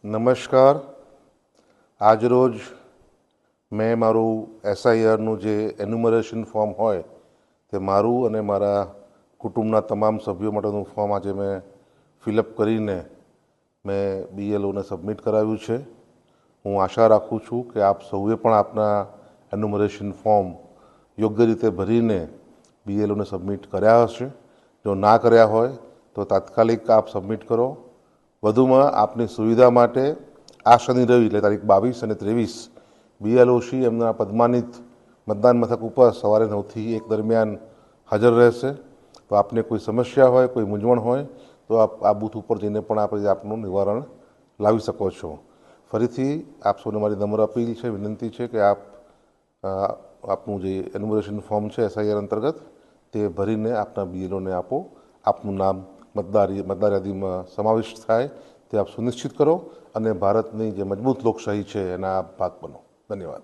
નમસ્કાર. આજરોજ મેં મારું એસઆઈઆરનું જે એન્યુમરેશન ફોર્મ હોય તે મારું અને મારા કુટુંબના તમામ સભ્યો માટેનું ફોર્મ આજે મેં ફિલઅપ કરીને મેં બીએલઓને સબમિટ કરાવ્યું છે. હું આશા રાખું છું કે આપ સૌએ પણ આપના એન્યુમરેશન ફોર્મ યોગ્ય રીતે ભરીને બીએલઓને સબમિટ કર્યા હશે. જો ના કર્યા હોય તો તાત્કાલિક આપ સબમિટ કરો. વધુમાં આપની સુવિધા માટે આ શનિ રવિ એટલે તારીખ 22 અને 23 બીએલઓસી એમના પદ્માનિત મતદાન મથક ઉપર સવારે 9 થી 1 દરમિયાન હાજર રહેશે. તો આપને કોઈ સમસ્યા હોય, કોઈ મૂંઝવણ હોય તો આપ આ બૂથ ઉપર જઈને પણ આપણે આપનું નિવારણ લાવી શકો છો. ફરીથી આપ સૌને મારી નમ્ર અપીલ છે, વિનંતી છે કે આપ આપનું જે એન્યુમરેશન ફોર્મ છે એસઆઈઆર અંતર્ગત તે ભરીને આપના બીએલઓને આપો. આપનું નામ મતદાર યાદીમાં સમાવિષ્ટ થાય તે આપ સુનિશ્ચિત કરો અને ભારતની જે મજબૂત લોકશાહી છે એના આપ ભાગ બનો. ધન્યવાદ.